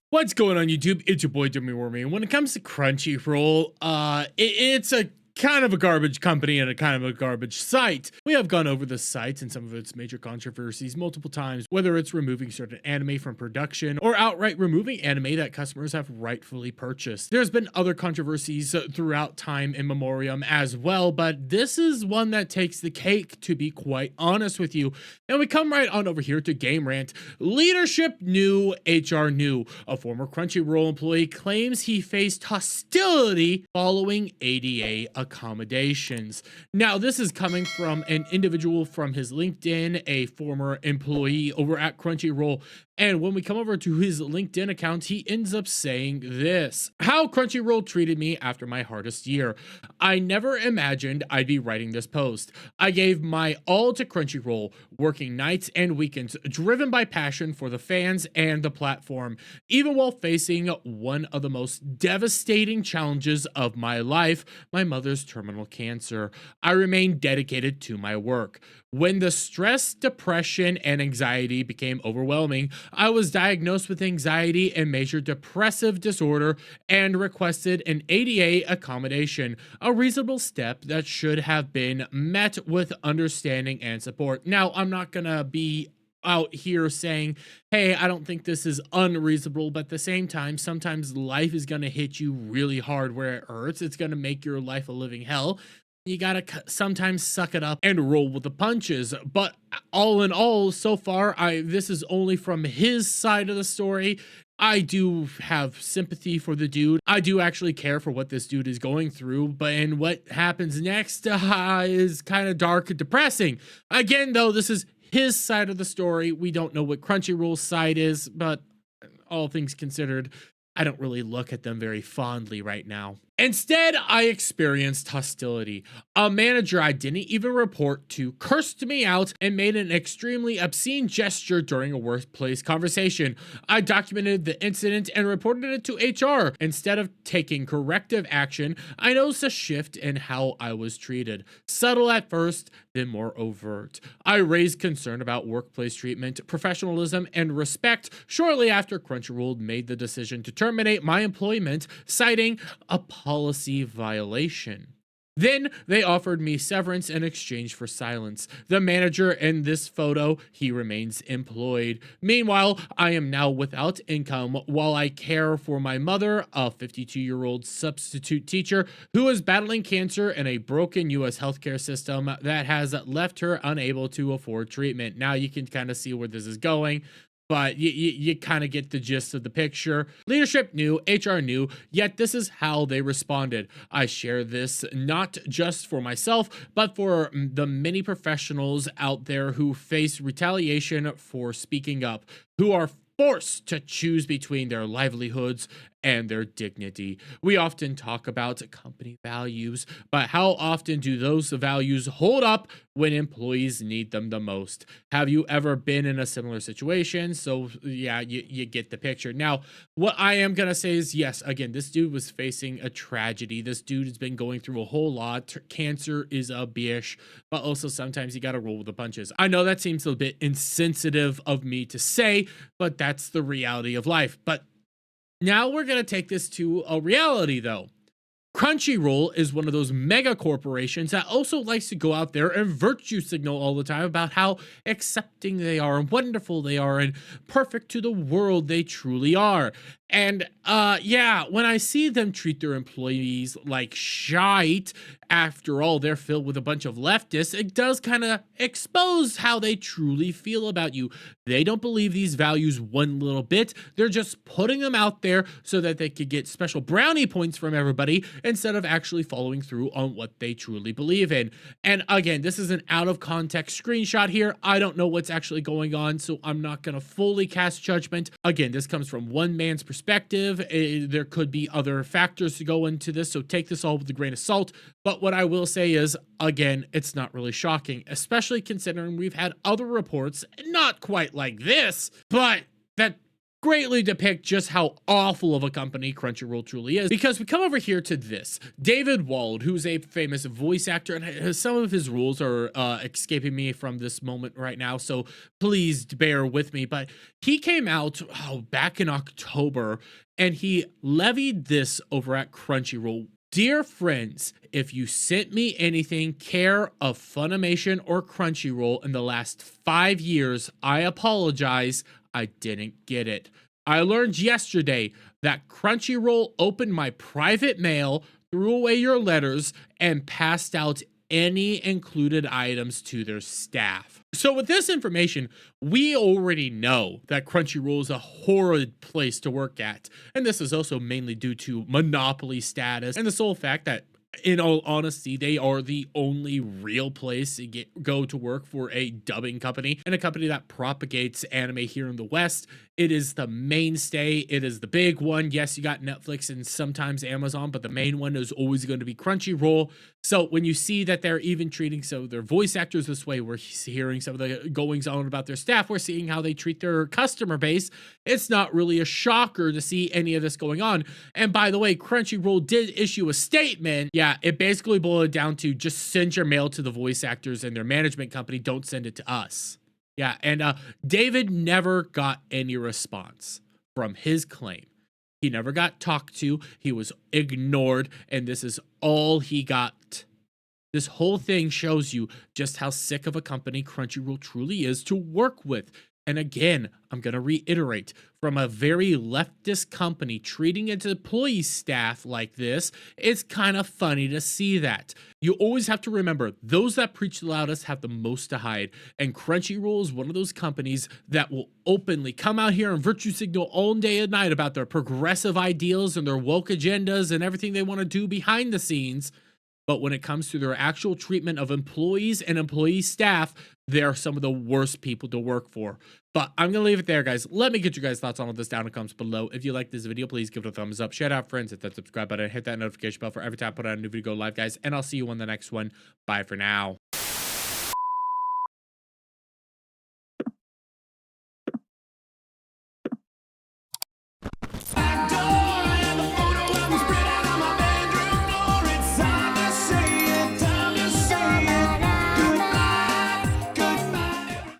What's going on YouTube? It's your boy Jimmy Wormy. And when it comes to Crunchyroll, it's a kind of a garbage company and a kind of a garbage site. We have gone over the site and some of its major controversies multiple times, whether it's removing certain anime from production or outright removing anime that customers have rightfully purchased. There's been other controversies throughout time in memoriam as well, but this is one that takes the cake, to be quite honest with you. And we come right on over here to Game Rant. Leadership new, HR new. A former Crunchyroll employee claims he faced hostility following ADA accommodations. Now, this is coming from an individual from his LinkedIn, a former employee over at Crunchyroll. And when we come over to his LinkedIn account, he ends up saying this: "How Crunchyroll treated me after my hardest year. I never imagined I'd be writing this post. I gave my all to Crunchyroll, working nights and weekends, driven by passion for the fans and the platform. Even while facing one of the most devastating challenges of my life, my mother's terminal cancer, I remained dedicated to my work. When the stress, depression, and anxiety became overwhelming, I was diagnosed with anxiety and major depressive disorder and requested an ADA accommodation, a reasonable step that should have been met with understanding and support." Now, I'm not gonna be out here saying, hey, I don't think this is unreasonable, but at the same time, sometimes life is gonna hit you really hard where it hurts. It's gonna make your life a living hell. You gotta sometimes suck it up and roll with the punches. But all in all, so far, this is only from his side of the story. I do have sympathy for the dude. I do actually care for what this dude is going through, but and what happens next is kind of dark and depressing. Again, though, this is his side of the story. We don't know what Crunchyroll's side is, but all things considered, I don't really look at them very fondly right now. Instead, I experienced hostility. A manager I didn't even report to cursed me out and made an extremely obscene gesture during a workplace conversation. I documented the incident and reported it to HR. Instead of taking corrective action, I noticed a shift in how I was treated. Subtle at first, then more overt. I raised concern about workplace treatment, professionalism, and respect shortly after Crunchyroll made the decision to terminate my employment, citing a policy violation. Then they offered me severance in exchange for silence. The manager in this photo, he remains employed. Meanwhile, I am now without income while I care for my mother, a 52-year-old substitute teacher who is battling cancer in a broken US healthcare system that has left her unable to afford treatment." Now you can kind of see where this is going, but you kind of get the gist of the picture. Leadership new, HR new, yet this is how they responded. I share this not just for myself, but for the many professionals out there who face retaliation for speaking up, who are forced to choose between their livelihoods and their dignity. We often talk about company values, but how often do those values hold up when employees need them the most? Have you ever been in a similar situation? So yeah, you get the picture. Now, what I am gonna say is, yes, again, this dude was facing a tragedy. This dude has been going through a whole lot. Cancer is a bitch, but also sometimes you gotta roll with the punches. I know that seems a bit insensitive of me to say, but that's the reality of life. But now we're going to take this to a reality, though. Crunchyroll is one of those mega corporations that also likes to go out there and virtue signal all the time about how accepting they are and wonderful they are and perfect to the world they truly are. And yeah, when I see them treat their employees like shite, after all, they're filled with a bunch of leftists, it does kind of expose how they truly feel about you. They don't believe these values one little bit. They're just putting them out there so that they could get special brownie points from everybody instead of actually following through on what they truly believe in. And again, this is an out of context screenshot here. I don't know what's actually going on, so I'm not going to fully cast judgment. Again, this comes from one man's perspective. There could be other factors to go into this, so take this all with a grain of salt. But what I will say is, again, it's not really shocking, especially considering we've had other reports, not quite like this, but that greatly depict just how awful of a company Crunchyroll truly is, because we come over here to this David Wald, who's a famous voice actor, and some of his rules are escaping me from this moment right now, so please bear with me. But he came out back in October, and he levied this over at Crunchyroll. Dear friends, if you sent me anything care of Funimation or Crunchyroll in the last 5 years, I apologize. I didn't get it. I learned yesterday that Crunchyroll opened my private mail, threw away your letters, and passed out any included items to their staff. So with this information, we already know that Crunchyroll is a horrid place to work at. And this is also mainly due to monopoly status and the sole fact that, in all honesty, they are the only real place to go to work for a dubbing company, and a company that propagates anime here in the West. It is the mainstay. It is the big one. Yes, you got Netflix and sometimes Amazon, but the main one is always going to be Crunchyroll. So when you see that they're even treating some of their voice actors this way, we're hearing some of the goings on about their staff, we're seeing how they treat their customer base, it's not really a shocker to see any of this going on. And by the way, Crunchyroll did issue a statement. Yeah, it basically boiled down to just send your mail to the voice actors and their management company. Don't send it to us. Yeah, and David never got any response from his claim. He never got talked to. He was ignored, and this is all he got. This whole thing shows you just how sick of a company Crunchyroll truly is to work with. And again, I'm going to reiterate, from a very leftist company treating its employee staff like this, it's kind of funny to see that. You always have to remember, those that preach the loudest have the most to hide. And Crunchyroll is one of those companies that will openly come out here and virtue signal all day and night about their progressive ideals and their woke agendas and everything they want to do behind the scenes. But when it comes to their actual treatment of employees and employee staff, they're some of the worst people to work for. But I'm going to leave it there, guys. Let me get your guys' thoughts on all this down in the comments below. If you like this video, please give it a thumbs up. Shout out friends, hit that subscribe button, hit that notification bell for every time I put out a new video go live, guys. And I'll see you on the next one. Bye for now.